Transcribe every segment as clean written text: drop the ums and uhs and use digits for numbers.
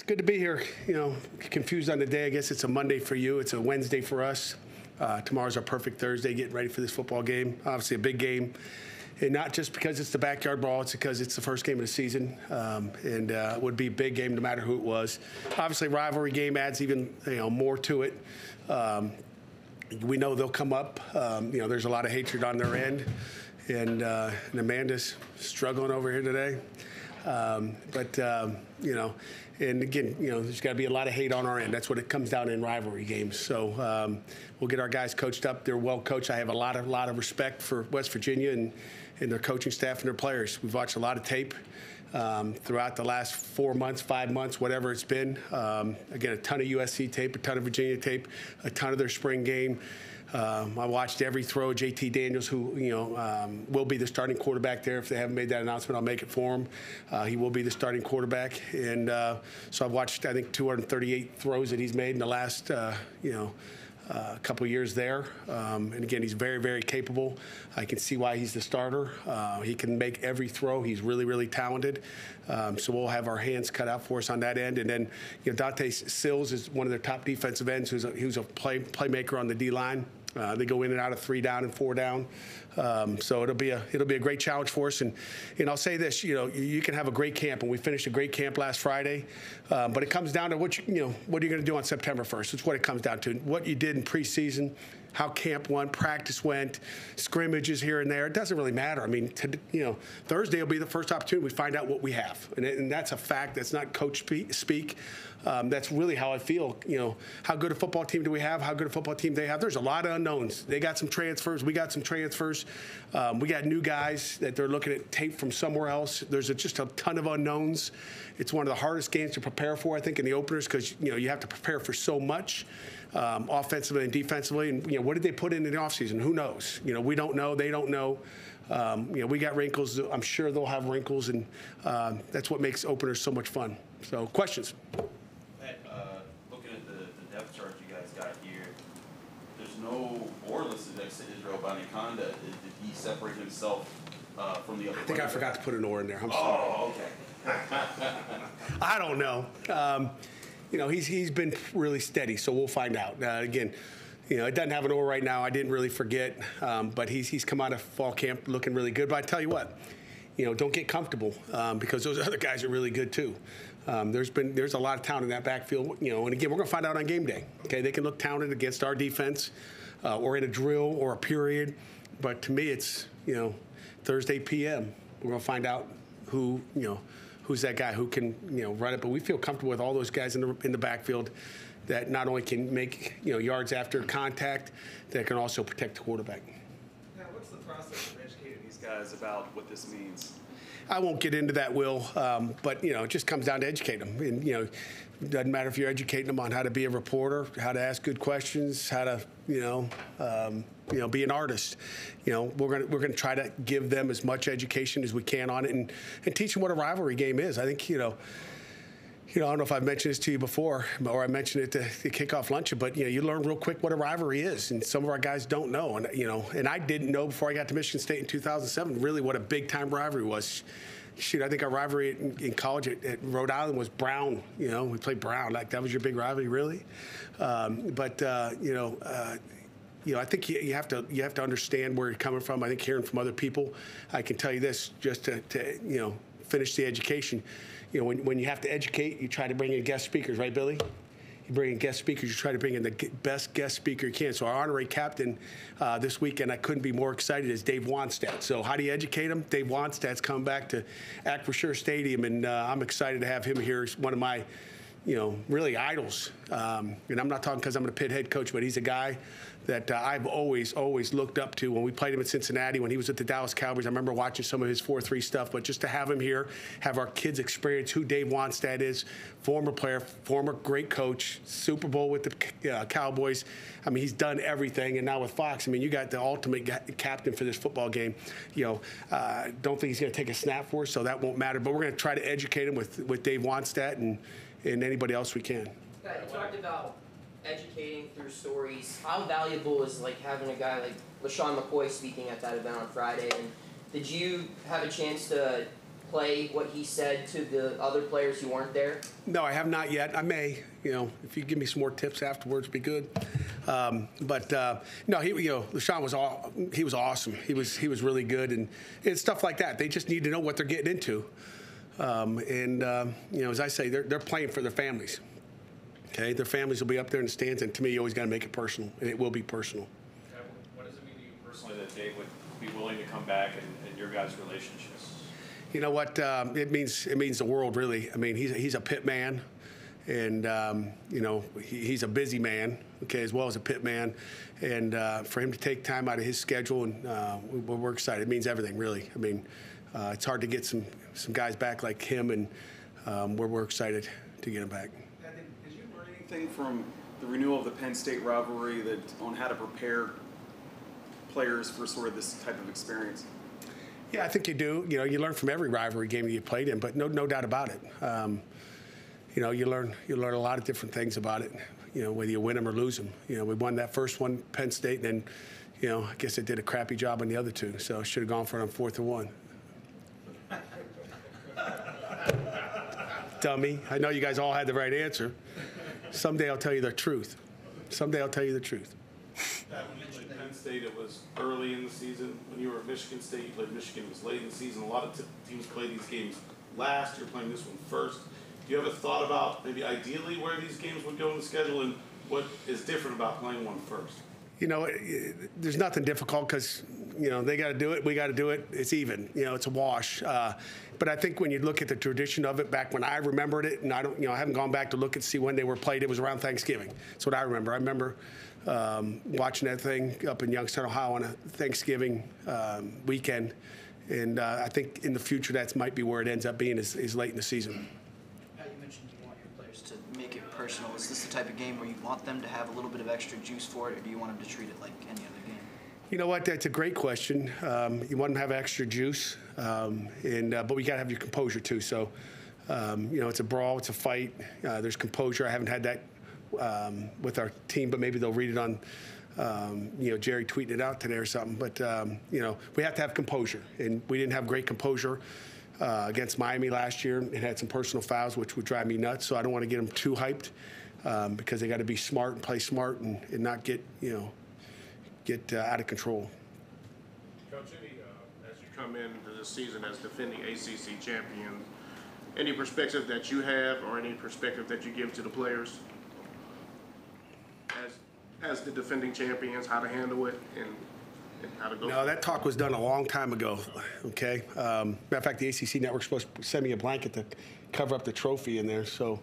good to be here. Confused on the day. I guess it's a Monday for you. It's a Wednesday for us. Tomorrow's our perfect Thursday, getting ready for this football game. Obviously a big game. And not just because it's the backyard brawl, it's because it's the first game of the season. It would be a big game no matter who it was. Obviously, rivalry game adds even more to it. We know they'll come up. There's a lot of hatred on their end. And Amanda's struggling over here today. And again, there's got to be a lot of hate on our end. That's what it comes down in rivalry games. So we'll get our guys coached up. They're well coached. I have a lot of respect for West Virginia and their coaching staff and their players. We've watched a lot of tape throughout the last 4 months, 5 months, whatever it's been. Again, a ton of USC tape, a ton of Virginia tape, a ton of their spring game. I watched every throw. JT Daniels, who will be the starting quarterback there. If they haven't made that announcement, I'll make it for him. He will be the starting quarterback, and so I've watched, I think, 238 throws that he's made in the last couple of years there. And again, he's very, very capable. I can see why he's the starter. He can make every throw. He's really, really talented. So we'll have our hands cut out for us on that end. And then, Dante Sills is one of their top defensive ends, who's a playmaker on the D line. They go in and out of 3 down and 4 down. So it'll be a great challenge for us. And I'll say this, you can have a great camp, and we finished a great camp last Friday. But it comes down to what are you going to do on September 1st? It's what it comes down to. What you did in preseason, how camp went, practice went, scrimmages here and there. It doesn't really matter. I mean, Thursday will be the first opportunity we find out what we have, and that's a fact. That's not coach speak. That's really how I feel. How good a football team do we have? How good a football team they have? There's a lot of unknowns. They got some transfers. We got some transfers. We got new guys that they're looking at tape from somewhere else. There's just a ton of unknowns. It's one of the hardest games to prepare for, I think, in the openers, because you have to prepare for so much. Offensively and defensively, and what did they put in the offseason? Who knows? We don't know. They don't know. We got wrinkles. I'm sure they'll have wrinkles, and that's what makes openers so much fun. So, questions? Pat, looking at the depth chart you guys got here, there's no or listed next to Israel Baniconda. Did he separate himself from the other? I think I forgot to put an or in there. I'm sorry. Oh, okay. I don't know. He's been really steady, so we'll find out. Again, it doesn't have an or right now. I didn't really forget, but he's come out of fall camp looking really good. But I tell you what, don't get comfortable because those other guys are really good too. There's a lot of talent in that backfield. And again, we're going to find out on game day. Okay, they can look talented against our defense, or in a drill or a period. But to me, it's Thursday p.m. We're going to find out who's that guy who can run it. But we feel comfortable with all those guys in the backfield that not only can make yards after contact, that can also protect the quarterback. Now, what's the process of educating these guys about what this means? I won't get into that, Will, but it just comes down to educate them. And it doesn't matter if you're educating them on how to be a reporter, how to ask good questions, how to be an artist. We're gonna try to give them as much education as we can on it, and teach them what a rivalry game is. I think I don't know if I've mentioned this to you before, or I mentioned it to the kickoff luncheon, but you learn real quick what a rivalry is, and some of our guys don't know. And and I didn't know before I got to Michigan State in 2007 really what a big time rivalry was. Shoot, I think our rivalry in college at Rhode Island was Brown. We played Brown. Like, that was your big rivalry, really? I think you have to understand where you're coming from. I think hearing from other people, I can tell you this, just to finish the education. When you have to educate, you try to bring in guest speakers, right, Billy? You bring in guest speakers, you try to bring in the best guest speaker you can. So our honorary captain this weekend, I couldn't be more excited, is Dave Wannstedt. So how do you educate him? Dave Wannstedt's come back to Acrisure Stadium, and I'm excited to have him here. He's one of my really idols. And I'm not talking because I'm a Pitt head coach, but he's a guy that I've always looked up to. When we played him at Cincinnati, when he was at the Dallas Cowboys, I remember watching some of his 4-3 stuff. But just to have him here, have our kids experience who Dave Wannstedt is, former player, former great coach, Super Bowl with the Cowboys. I mean, he's done everything. And now with Fox, I mean, you got the ultimate captain for this football game. Don't think he's going to take a snap for us, so that won't matter. But we're going to try to educate him with Dave Wannstedt and anybody else we can. You talked about educating through stories. How valuable is having a guy like LaShawn McCoy speaking at that event on Friday? And did you have a chance to play what he said to the other players who weren't there? No, I have not yet. I may. If you give me some more tips afterwards, be good. No, LeSean was awesome. He was really good, and it's stuff like that. They just need to know what they're getting into. As I say, they're playing for their families. Okay, their families will be up there in the stands, and to me, you always got to make it personal, and it will be personal. What does it mean to you personally that Dave would be willing to come back and your guys' relationships? You know what? It means the world, really. I mean, he's a Pitt man, and he's a busy man, okay, as well as a Pitt man. And for him to take time out of his schedule, and we're excited. It means everything, really. I mean, it's hard to get some guys back like him, and we're excited to get him back. Did you learn anything from the renewal of the Penn State rivalry on how to prepare players for sort of this type of experience? Yeah, I think you do. You learn from every rivalry game that you played in, but no doubt about it. You learn a lot of different things about it. Whether you win them or lose them. We won that first one, Penn State, and then, I guess they did a crappy job on the other two. So should have gone for it on 4th and 1. Dummy. I know you guys all had the right answer. Someday I'll tell you the truth. Someday I'll tell you the truth. When you played Penn State, it was early in the season. When you were at Michigan State, you played Michigan, it was late in the season. A lot of teams play these games last. You're playing this one first. Do you have a thought about maybe ideally where these games would go in the schedule and what is different about playing one first? There's nothing difficult because, they got to do it. We got to do it. It's even. It's a wash. But I think when you look at the tradition of it back when I remembered it, and I haven't gone back to look and see when they were played. It was around Thanksgiving. That's what I remember. I remember watching that thing up in Youngstown, Ohio on a Thanksgiving weekend. And I think in the future that might be where it ends up being is late in the season. You mentioned you want your players to make it personal. Is this the type of game where you want them to have a little bit of extra juice for it, or do you want them to treat it like any other game? You know what? That's a great question. You want them to have extra juice, but we got to have your composure too. So, it's a brawl, it's a fight. There's composure. I haven't had that with our team, but maybe they'll read it on, Jerry tweeted it out today or something. But we have to have composure, and we didn't have great composure against Miami last year. It had some personal fouls, which would drive me nuts. So I don't want to get them too hyped because they got to be smart and play smart and not get out of control. Coach, as you come into this season as defending ACC champion, any perspective that you have or any perspective that you give to the players as the defending champions, how to handle it and how to go? No, that talk was done a long time ago, okay? Matter of fact, the ACC network's supposed to send me a blanket to cover up the trophy in there, so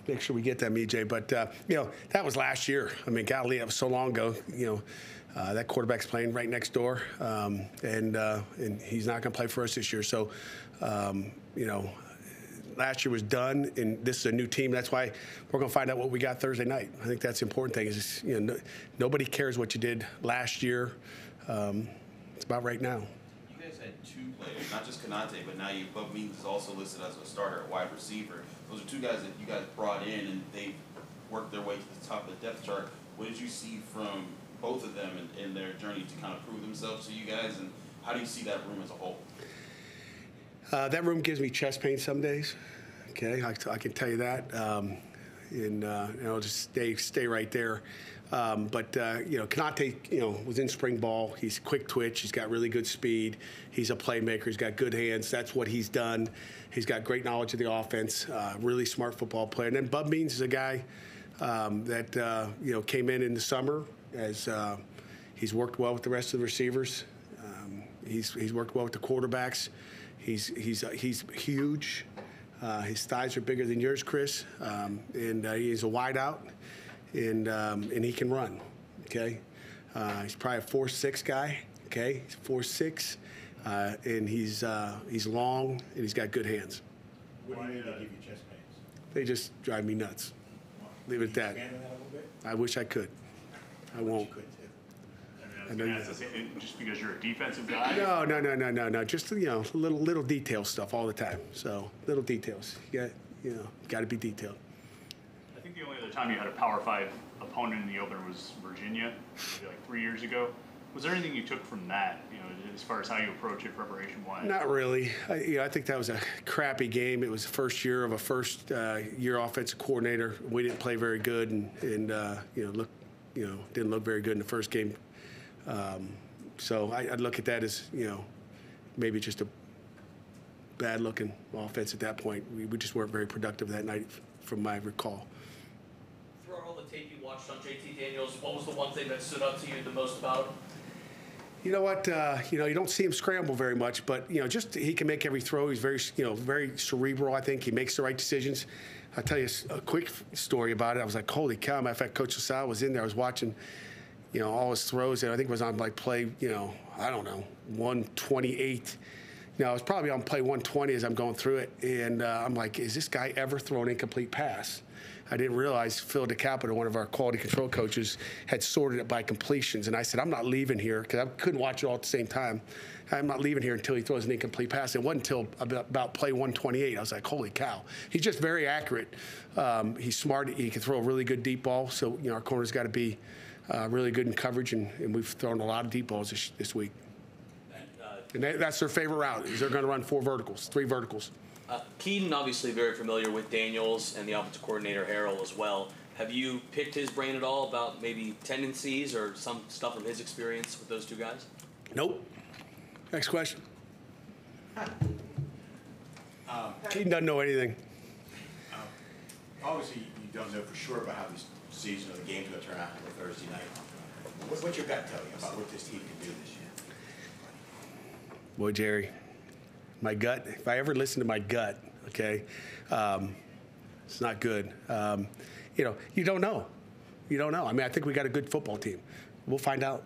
make sure we get them, EJ. But, that was last year. I mean, golly, that was so long ago. That quarterback's playing right next door, and he's not going to play for us this year. So, last year was done, and this is a new team. That's why we're going to find out what we got Thursday night. I think that's the important thing is, nobody cares what you did last year. It's about right now. You guys had two players, not just Kanate, but now Bub Means is also listed as a starter at wide receiver. Those are two guys that you guys brought in, and they worked their way to the top of the depth chart. What did you see from both of them in their journey to kind of prove themselves to you guys, and how do you see that room as a whole? That room gives me chest pain some days. Okay, I can tell you that, and I'll just stay right there. But Kanate, was in spring ball. He's quick twitch. He's got really good speed. He's a playmaker. He's got good hands. That's what he's done. He's got great knowledge of the offense. Really smart football player. And then Bub Means is a guy that came in the summer as he's worked well with the rest of the receivers. He's worked well with the quarterbacks. He's huge. His thighs are bigger than yours, Chris, and he's a wideout, and he can run. Okay, he's probably a 4'6" guy. Okay, he's 4'6", and he's long and he's got good hands. What do you mean they give you chest pains? They just drive me nuts. Leave it at that. Expand on that a little bit? I wish I could. I won't. You could too. I know just because you're a defensive guy? No. Just little detail stuff all the time. So little details. You got to be detailed. I think the only other time you had a Power 5 opponent in the opener was Virginia, maybe like 3 years ago. Was there anything you took from that, as far as how you approach it preparation-wise? Not really. I think that was a crappy game. It was the first year of a first-year offensive coordinator. We didn't play very good, and didn't look very good in the first game. So I'd look at that as maybe just a bad-looking offense at that point. We just weren't very productive that night, from my recall. Throughout all the tape you watched on JT Daniels, what was the one thing that stood out to you the most about him? You know what? You don't see him scramble very much, but just he can make every throw. He's very, very cerebral. I think he makes the right decisions. I'll tell you a quick story about it. I was like, holy cow! Matter of fact, Coach LaSalle was in there. I was watching, all his throws, and I think it was on play, I don't know, 128. I was probably on play 120 as I'm going through it, and I'm like, is this guy ever thrown an incomplete pass? I didn't realize Phil DeCapita, one of our quality control coaches, had sorted it by completions. And I said, I'm not leaving here, because I couldn't watch it all at the same time. I'm not leaving here until he throws an incomplete pass. It wasn't until about play 128. I was like, holy cow. He's just very accurate. He's smart. He can throw a really good deep ball. So, our corner's got to be really good in coverage, and we've thrown a lot of deep balls this week. And that's their favorite route, is they're going to run 3 verticals. Keaton, obviously very familiar with Daniels and the offensive coordinator, Harrell, as well. Have you picked his brain at all about maybe tendencies or some stuff from his experience with those two guys? Nope. Next question. Keaton doesn't know anything. Obviously, you don't know for sure about how this season or the game's going to turn out on Thursday night. What's your gut tell you about what this team can do this year? Boy, Jerry, my gut, if I ever listen to my gut, okay, it's not good. You don't know. You don't know. I mean, I think we got a good football team. We'll find out,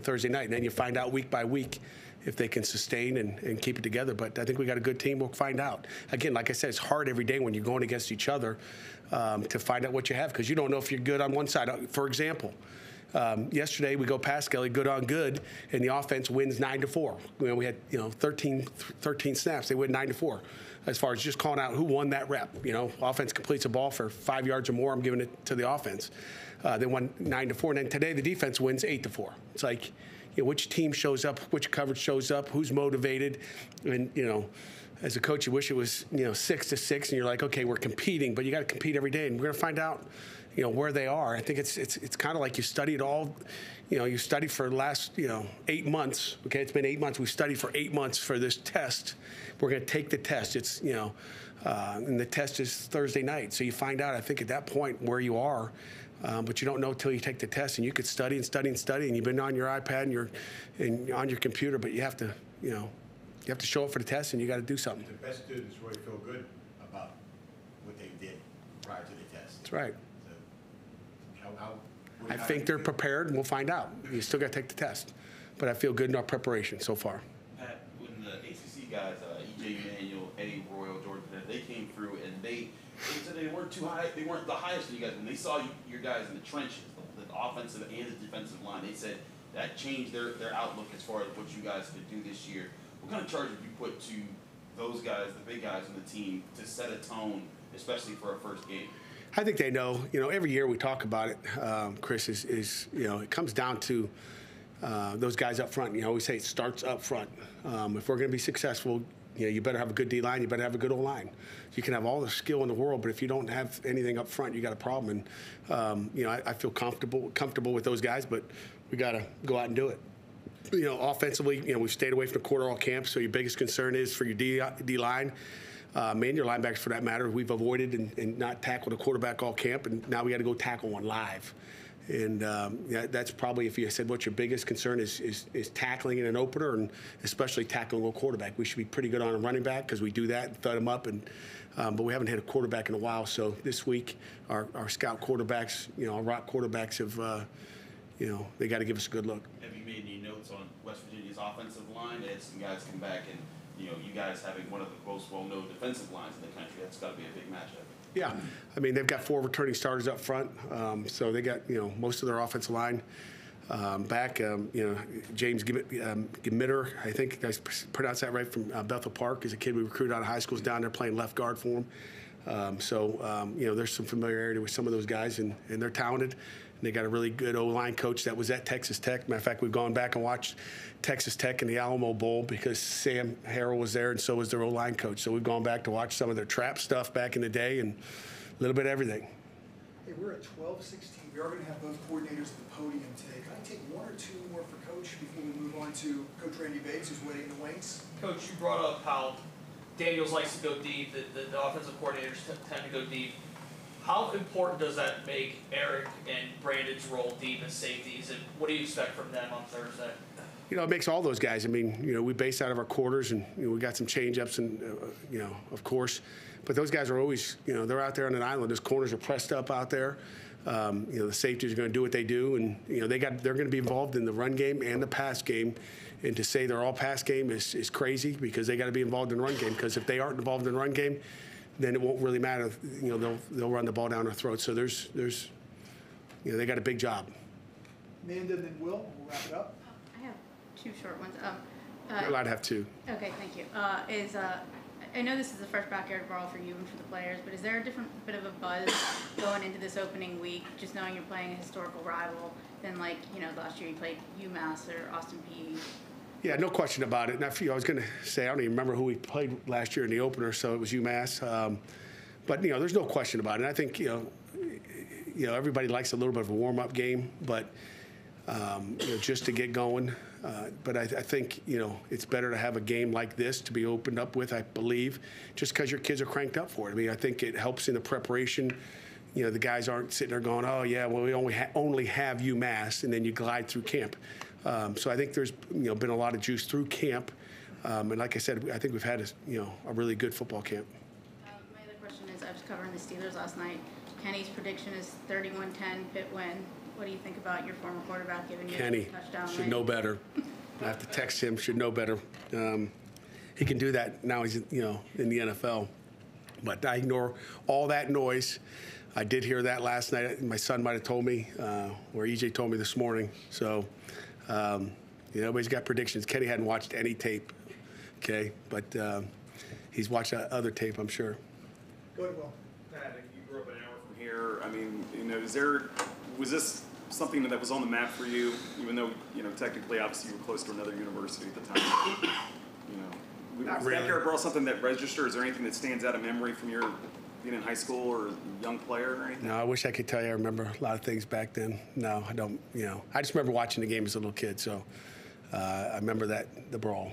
Thursday night, and then you find out week by week if they can sustain and keep it together. But I think we got a good team. We'll find out. Again, like I said, it's hard every day when you're going against each other to find out what you have, because you don't know if you're good on one side. For example, yesterday we go past Kelly, good on good, and the offense wins 9-4. We had 13 snaps. They win 9-4. As far as just calling out who won that rep, offense completes a ball for 5 yards or more, I'm giving it to the offense. They won 9-4, and then today the defense wins 8-4. It's like, which team shows up, which coverage shows up, who's motivated, and as a coach, you wish it was 6-6, and you're like, okay, we're competing, but you got to compete every day, and we're going to find out where they are. I think it's kind of like you studied all, you studied for the last 8 months. Okay, it's been 8 months. We've studied for 8 months for this test. We're going to take the test. It's and the test is Thursday night, so you find out, I think, at that point where you are. But you don't know until you take the test, and you could study and study and study, and you've been on your iPad and you're on your computer, but you have to show up for the test, and you got to do something. The best students really feel good about what they did prior to the test. That's right. So, I think they're prepared, and we'll find out. You still got to take the test, but I feel good in our preparation so far. Pat, when the ACC guys, E.J. Manuel, Eddie Royal, Jordan, they came through and they said they weren't too high. They weren't the highest of you guys. When they saw your guys in the trenches, the offensive and the defensive line, they said that changed their outlook as far as what you guys could do this year. What kind of charge would you put to those guys, the big guys on the team, to set a tone, especially for a first game? I think they know. Every year we talk about it, Chris, is it comes down to those guys up front. We say it starts up front. If we're going to be successful, you better have a good D-line, you better have a good O-line. You can have all the skill in the world, but if you don't have anything up front, you got a problem. And, I feel comfortable with those guys, but we got to go out and do it. Offensively, we've stayed away from the quarter all camp, so your biggest concern is for your D-line. And your linebackers, for that matter, we've avoided and not tackled a quarterback all camp, and now we got to go tackle one live. And that's probably, if you said what's your biggest concern is tackling in an opener, and especially tackling a quarterback. We should be pretty good on a running back because we do that and thud them up, but we haven't hit a quarterback in a while. So this week, our scout quarterbacks, our rock quarterbacks have, they got to give us a good look. Have you made any notes on West Virginia's offensive line? They had some guys come back, and you guys having one of the most well-known defensive lines in the country, that's got to be a big matchup. Yeah, I mean, they've got 4 returning starters up front, so they got most of their offensive line back. James Gmitter, I think I pronounced that right, from Bethel Park, is a kid we recruited out of high school, down there playing left guard for him. There's some familiarity with some of those guys, and they're talented. They got a really good O-line coach that was at Texas Tech. Matter of fact, we've gone back and watched Texas Tech in the Alamo Bowl because Sam Harrell was there and so was their O-line coach. So we've gone back to watch some of their trap stuff back in the day and a little bit of everything. Hey, we're at 12:16. We are going to have both coordinators at the podium today. Can I take one or two more for Coach before we move on to Coach Randy Bates, who's waiting in the wings? Coach, you brought up how Daniels likes to go deep, the offensive coordinators tend to go deep. How important does that make Eric and Brandon's role deep as safeties, and what do you expect from them on Thursday? You know, it makes all those guys. I mean, you know, we base out of our quarters, and you know, we got some change-ups, and you know, of course, but those guys are always, you know, they're out there on an island. Those corners are pressed up out there. You know, the safeties are going to do what they do, and you know, they're going to be involved in the run game and the pass game. And to say they're all pass game is crazy because they got to be involved in the run game. Because if they aren't involved in the run game, then it won't really matter. You know, they'll run the ball down our throat. So there's, you know, they got a big job. Amanda and then Will, we'll wrap it up. I have two short ones. You're allowed to have two. Okay, thank you. I know this is the first backyard brawl for you and for the players, but is there a different bit of a buzz going into this opening week, just knowing you're playing a historical rival, than like, you know, last year you played UMass or Austin Peay? Yeah, no question about it. And I was going to say, I don't even remember who we played last year in the opener, so it was UMass. But, you know, there's no question about it. And I think, you know, everybody likes a little bit of a warm-up game, but, you know, just to get going. But I think, you know, it's better to have a game like this to be opened up with, I believe, just because your kids are cranked up for it. I mean, I think it helps in the preparation. You know, the guys aren't sitting there going, oh, yeah, well, we only have UMass, and then you glide through camp. So I think there's, you know, been a lot of juice through camp. And like I said, I think we've had, a really good football camp. My other question is, I was covering the Steelers last night. Kenny's prediction is 31-10 Pitt win. What do you think about your former quarterback giving you Kenny a touchdown? should know better. I have to text him. Should know better. He can do that now. He's in the NFL. But I ignore all that noise. I did hear that last night. My son might have told me, or EJ told me this morning. So, everybody's got predictions. Kenny hadn't watched any tape, okay? But he's watched other tape, I'm sure. Go ahead, Will. Pat, you grew up an hour from here. I mean, was this something that was on the map for you, even though, technically, obviously, you were close to another university at the time? Not was really. backyard brawl something that registered? Is there anything that stands out of memory from your being in high school or a young player or anything? No, I wish I could tell you I remember a lot of things back then. No, I don't. I just remember watching the game as a little kid, so I remember the brawl.